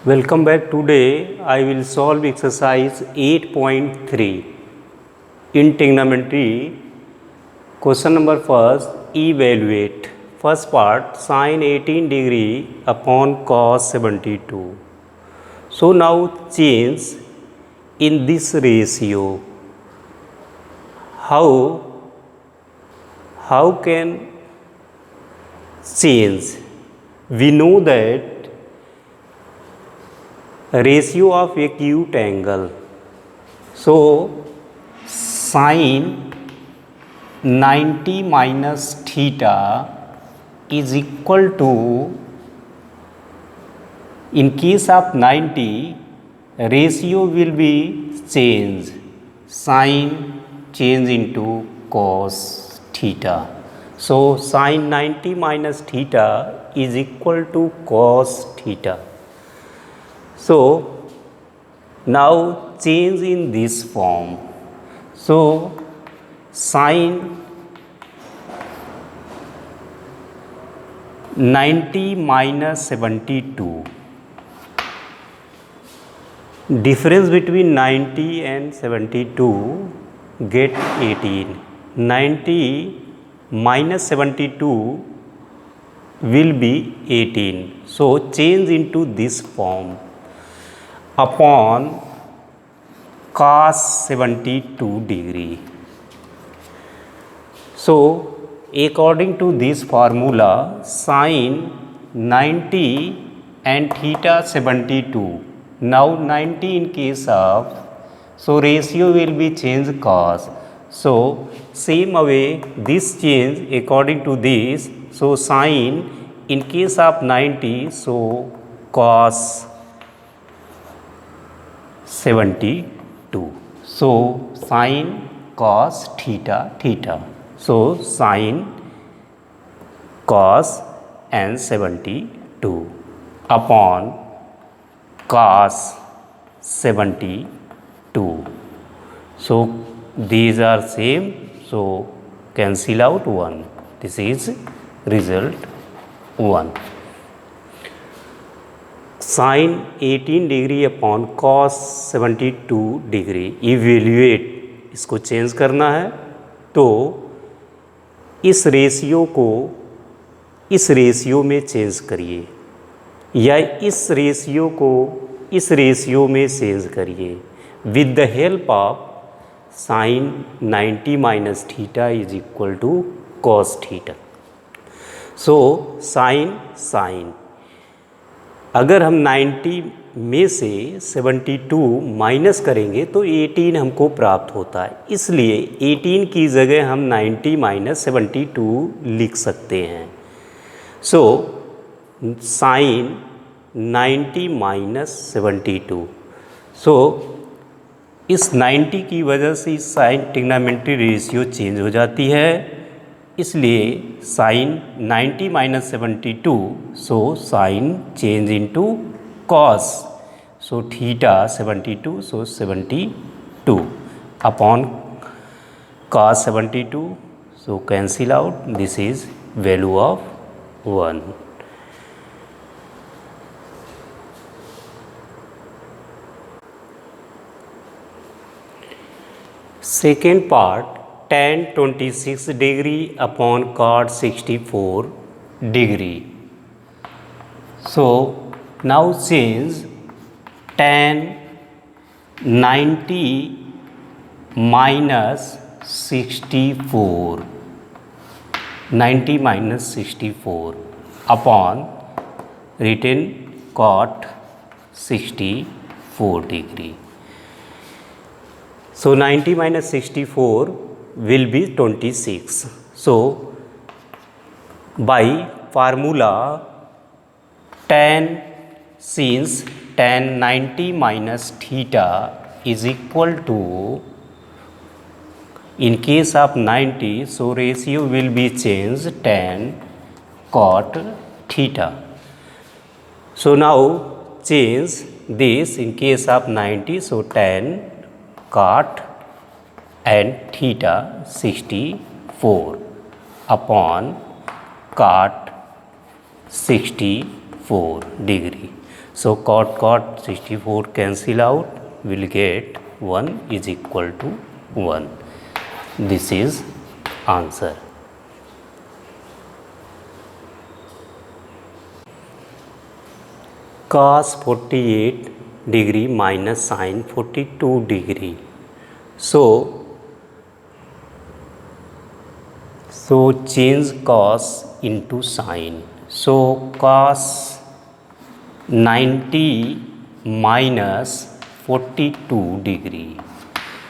Welcome back. Today I will solve exercise 8.3 in trigonometry. Question number first, evaluate. First part, sine 18 degree upon cos 72. So now change in this ratio. How can change? We know that ratio of acute angle. So sine 90 minus theta is equal to, in case of 90, ratio will be changed, sine change into cos theta. So sine 90 minus theta is equal to cos theta. So now change in this form. So sine 90 minus 72. Difference between 90 and 72 get 18. 90 minus 72 will be 18. So change into this form upon cos 72 degree. So according to this formula, sine 90 and theta 72. Now 90 in case of, so ratio will be changed cos. So same way this change according to this. So sine in case of 90, so cos 72. So sine cos theta theta. So sine cos and 72 upon cos 72. So these are same. So cancel out 1. This is result 1. Sine 18 degree upon cos 72 degree evaluate, इसको change करना है तो इस ratio को इस ratio में change करिए या इस रेशियो को इस रेशियो में चेंज करिए with the help of sine 90 minus theta is equal to cos theta. So sine अगर हम 90 में से 72 माइनस करेंगे तो 18 हमको प्राप्त होता है. इसलिए 18 की जगह हम 90 माइनस 72 लिख सकते हैं. So sine 90 minus 72. सो इस 90 की वजह से इस साइन ट्रिग्नोमेट्री रेशियो चेंज हो जाती है. इसलिए sine 90 minus 72. So sine change into cos. So theta 72. So 72 upon cos 72. So cancel out. This is value of 1. Second part, tan 26 degree upon cot 64 degree. So now change tan 90 minus 64. 90 minus 64 upon written cot 64 degree. So 90 minus 64 will be 26. So by formula tan, since tan 90 minus theta is equal to, in case of 90, so ratio will be changed tan cot theta. So now change this in case of 90, so tan cot and theta 64 upon cot 64 64 degree. So cot 64 cancel out, will get 1 is equal to 1. This is answer. Cos 48 degree minus sin 42 degree. So change cos into sin. So cos 90 minus 42 degree.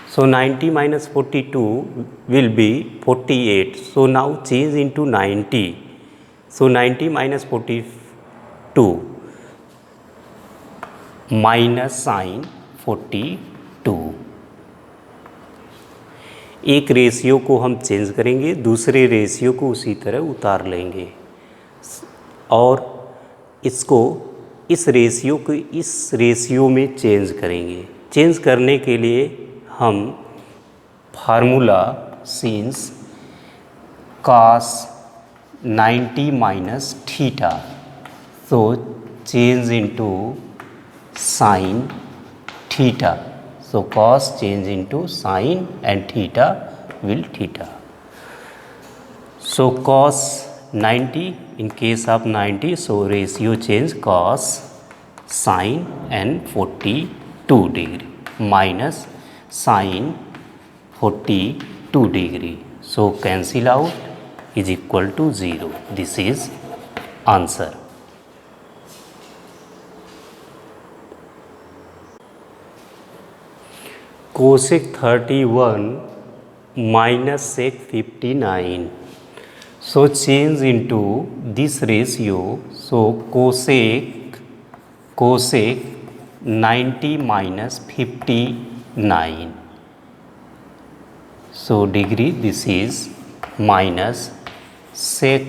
So 90 minus 42 will be 48. So now change into 90. So 90 minus 42 minus sine 42. एक ratio को हम change करेंगे, दूसरे ratio को उसी तरह उतार लेंगे और इसको इस रेशियो को इस रेशियो में चेंज करेंगे. चेंज करने के लिए हम formula since cos 90 minus theta, so change into sin theta. So cos change into sin and theta will theta. So cos 90 in case of 90, so ratio change cos sin and 42 degree minus sin 42 degree. So cancel out is equal to 0. This is answer. Cosec 31 minus sec 59. So change into this ratio. So cosec 90 minus 59. So degree, this is minus sec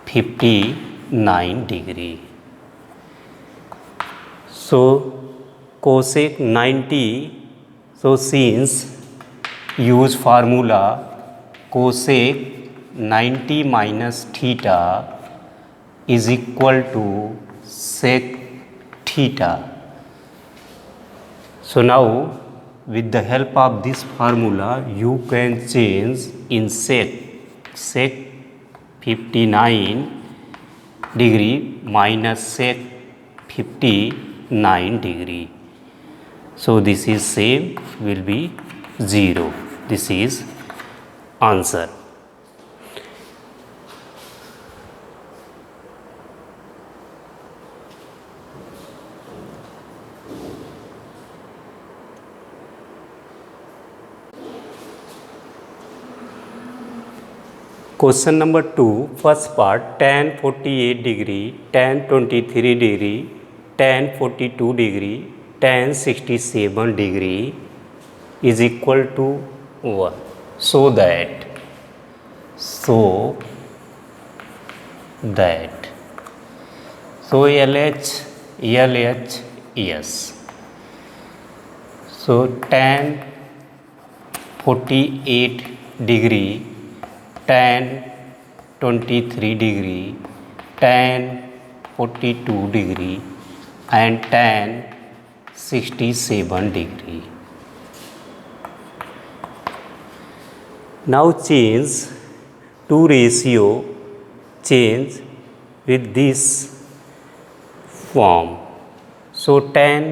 59 degree. So cosec 90, so since use formula cosec 90 minus theta is equal to sec theta. So now with the help of this formula you can change in sec 59 degree minus sec 59 degree. So this is same, will be 0. This is answer. Question number 2, first part, tan 48 degree, tan 23 degree, tan 42 degree, tan 67 degree is equal to 1. So that LH yes. So tan 48 degree, tan 23 degree, tan 42 degree and tan 67 degree. Now change two ratio, change with this form. So tan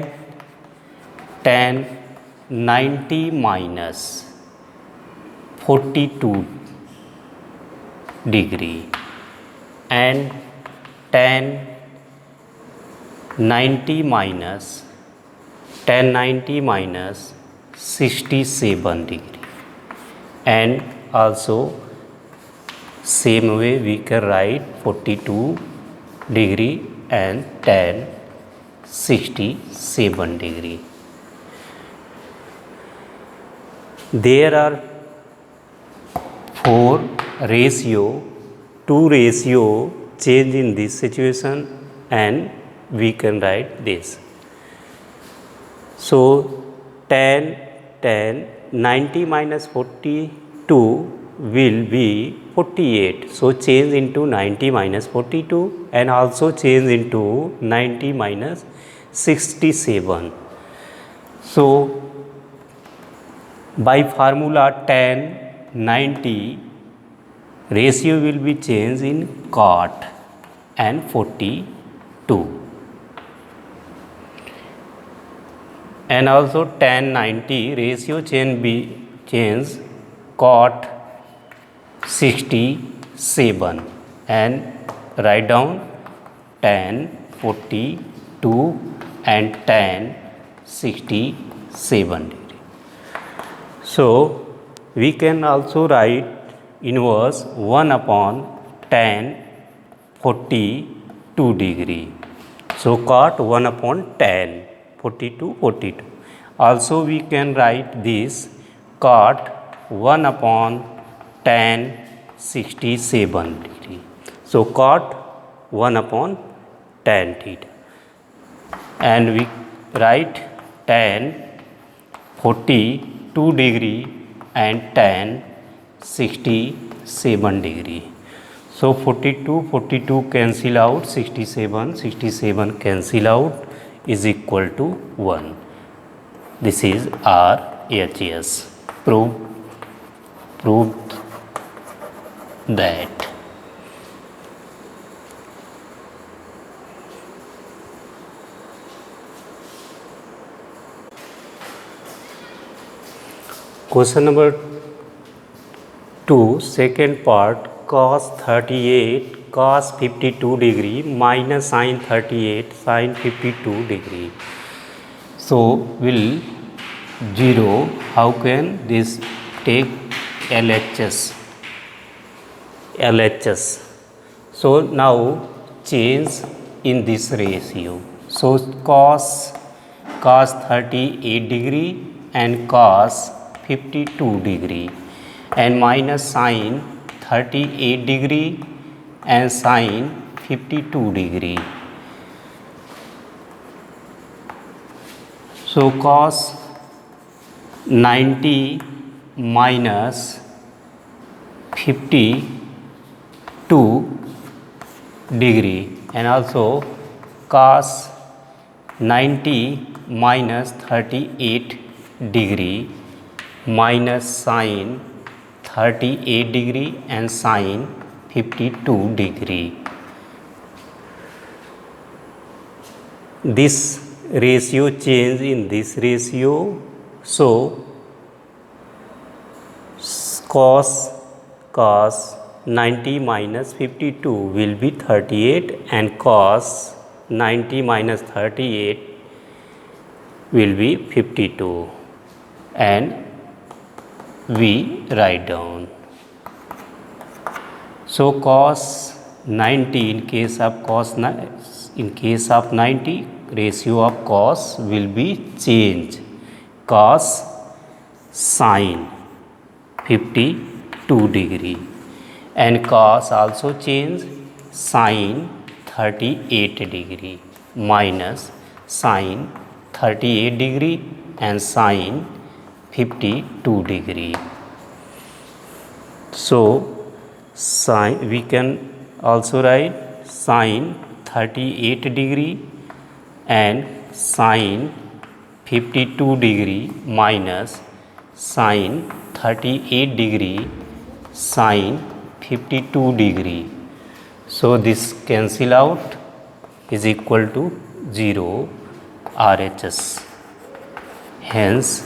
90 minus 42 degree and tan 90 minus 67 degree, and also same way we can write 42 degree and tan 67 degree. There are two ratio change in this situation, and we can write this. So tan 90 minus 42 will be 48. So change into 90 minus 42 and also change into 90 minus 67. So by formula tan 90 ratio will be changed in cot and 42, and also tan 90 ratio be changed cot 67, and write down tan 42 and tan 67 degree. So we can also write inverse 1 upon tan 42 degree. So cot 1 upon tan 42. Also we can write this cot 1 upon tan 67 degree. So cot 1 upon tan theta, and we write tan 42 degree and tan 67 degree. So 42 cancel out, 67 cancel out, is equal to 1. This is RHS. Proved that. Question number 2, second part, cos 38 cos 52 degree minus sin 38 sin 52 degree. So will 0, how can this take LHS? So now change in this ratio. So cos 38 degree and cos 52 degree, and minus sin 38 degree and sin 52 degree. So cos 90 minus 52 degree, and also cos 90 minus 38 degree minus sin 38 degree and sin 52 degree. This ratio change in this ratio. So cos 90 minus 52 will be 38, and cos 90 minus 38 will be 52, and we write down. So cos 90 in case of 90, ratio of cos will be changed, cos sin 52 degree, and cos also change sin 38 degree minus sin 38 degree and sin 52 degree. So we can also write sin 38 degree and sin 52 degree minus sin 38 degree sin 52 degree. So this cancel out, is equal to 0 RHS. Hence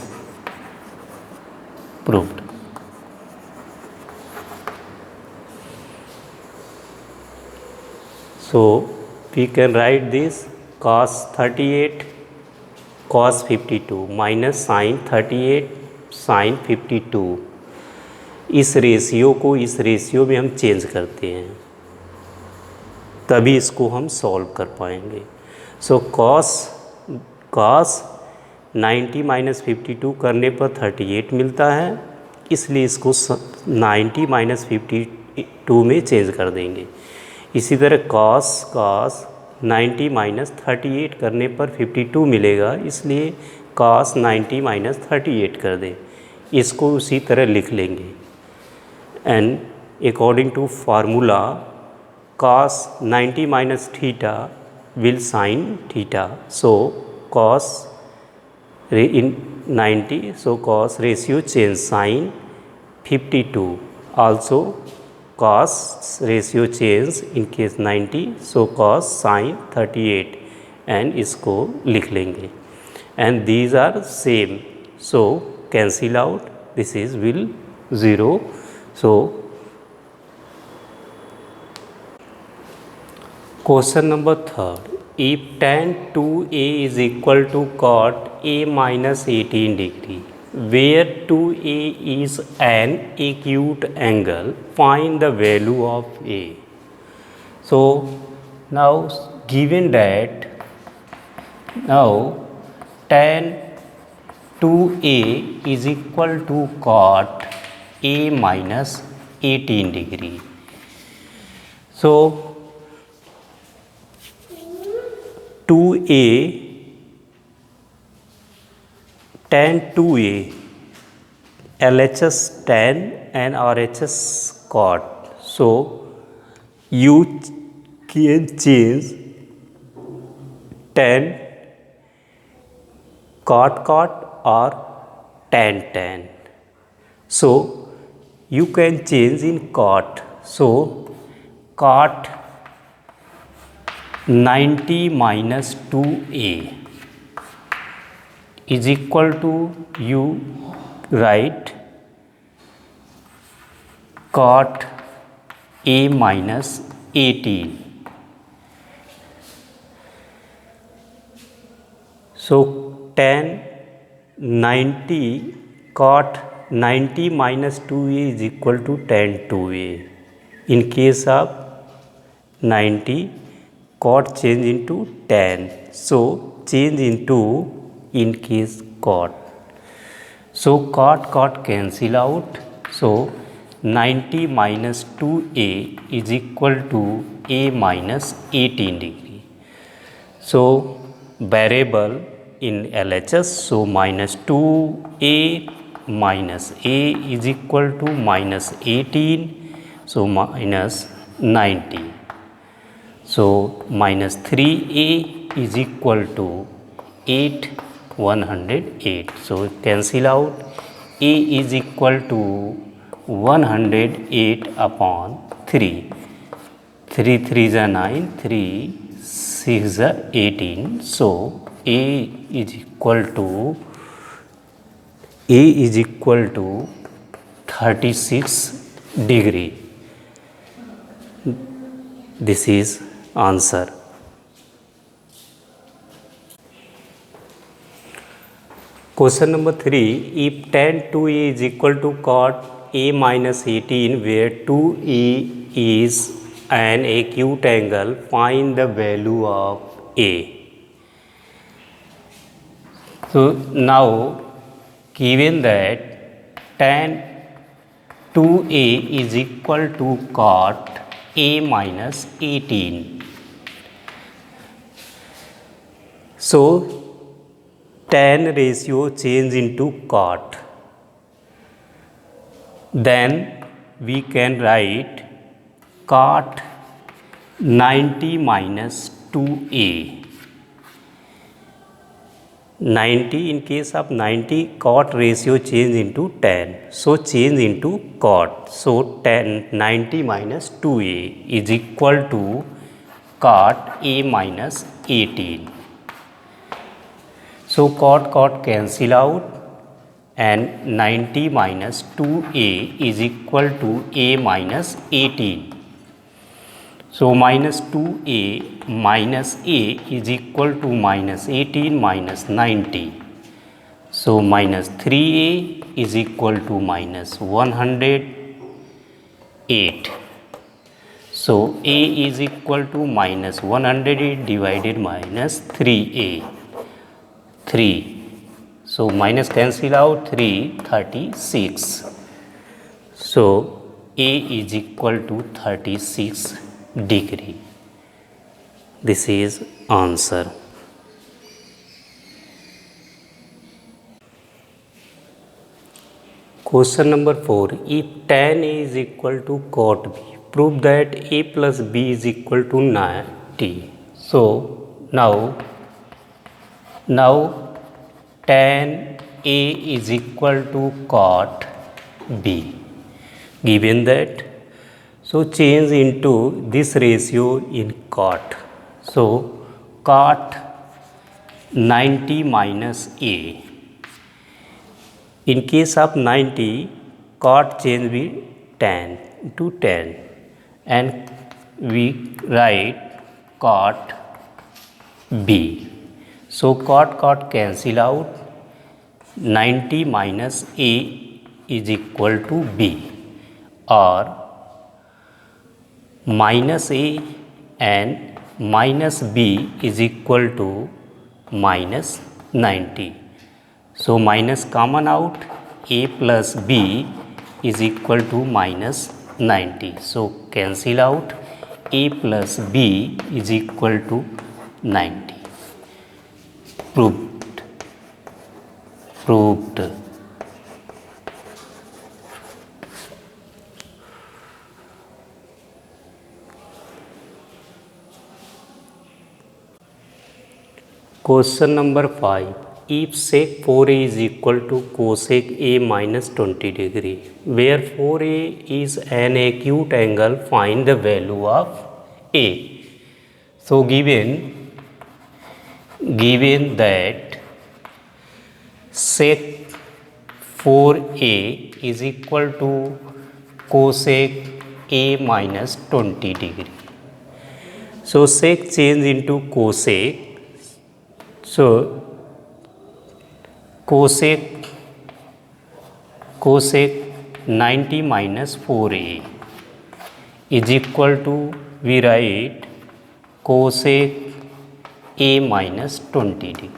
proved. So we can write this cos 38 cos 52 minus sin 38 sin 52. इस ratio को इस ratio में हम change करते हैं, तभी इसको हम सॉल्व कर पाएंगे. सो cos 90 माइनस 52 करने पर 38 मिलता है, इसलिए इसको 90 माइनस 52 में चेंज कर देंगे. इसी तरह cos 90 माइनस 38 करने पर 52 मिलेगा, इसलिए cos 90 माइनस 38 कर दें. इसको उसी तरह लिख लेंगे, and according to formula cos 90 minus theta will sin theta. So cos in 90, so cos ratio change sin 52, also cos ratio change in case 90, so cos sin 38 and इसको लिख लेंगे and these are same, so cancel out, this is will 0. So question number third, if tan 2a is equal to cot a minus 18 degree, where 2a is an acute angle, find the value of a. So now given that now tan 2a is equal to cot a minus 18 degree. So 2a tan 2a LHS tan and RHS cot. So you can change tan cot cot or tan tan. So you can change in cot. So cot 90 minus 2a is equal to, you write cot a minus 18. So tan 90 cot 90 minus 2a is equal to tan 2a. In case of 90, cot change into tan, so change into in case cot. So cot cot cancel out, so 90 minus 2a is equal to a minus 18 degree. So variable in LHS, so minus 2a minus a is equal to minus 18, so minus 90. So minus 3a is equal to 8 108. So cancel out, a is equal to 108 upon 3. 3 3 is 9, 3 6 is 18. So a is equal to 36 degree. This is answer. Question number 3, if tan 2a is equal to cot a minus 18, where 2a is an acute angle, find the value of a. So now given that tan 2a is equal to cot a minus 18, so tan ratio change into cot, then we can write cot 90 minus 2a. 90, in case of 90, cot ratio change into tan, so change into cot. So tan 90 minus 2a is equal to cot a minus 18. So cot cot cancel out and 90 minus 2a is equal to a minus 18. So minus 2a minus a is equal to minus 18 minus 90. So minus 3a is equal to minus 108. So a is equal to minus 108 divided minus 3a. 3. So minus cancel out, 3 36. So a is equal to 36 degree. This is answer. Question number 4. If tan A is equal to cot B, prove that A plus B is equal to 90. So now tan A is equal to cot B. Given that, so change into this ratio in cot. So cot 90 minus A. In case of 90, cot change be tan to tan, and we write cot B. So cot cancel out. 90 minus A is equal to B, or minus A and minus B is equal to minus 90. So minus common out, A plus B is equal to minus 90. So cancel out, A plus B is equal to 90. Proved. Question number 5. If sec 4a is equal to cosec a minus 20 degree, where 4a is an acute angle, find the value of a. So given that sec 4a is equal to cosec a minus 20 degree. So sec change into cosec. So cosec 90 minus 4a is equal to, we write cosec a minus 20 degree.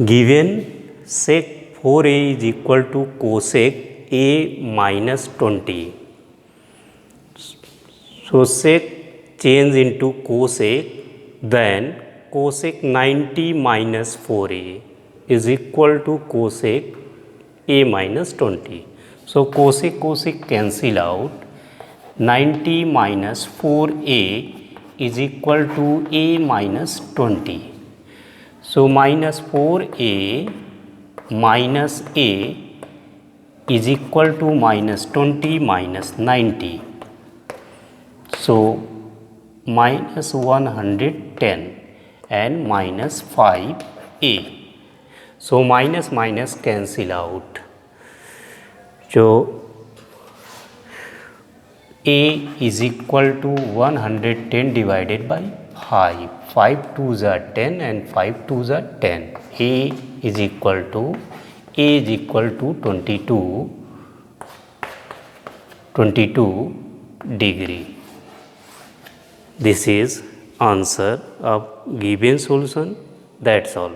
Given sec 4a is equal to cosec a minus 20. So sec change into cosec, then cosec 90 minus 4a is equal to cosec a minus 20. So cosec cancel out. 90 minus 4a is equal to a minus 20. So minus 4a minus a is equal to minus 20 minus 90. So minus 110 and minus 5a. So minus cancel out. So a is equal to 110 divided by 5. 5 2s are 10 and 5 2s are 10. A is equal to 22 degree. This is answer of given solution. That's all.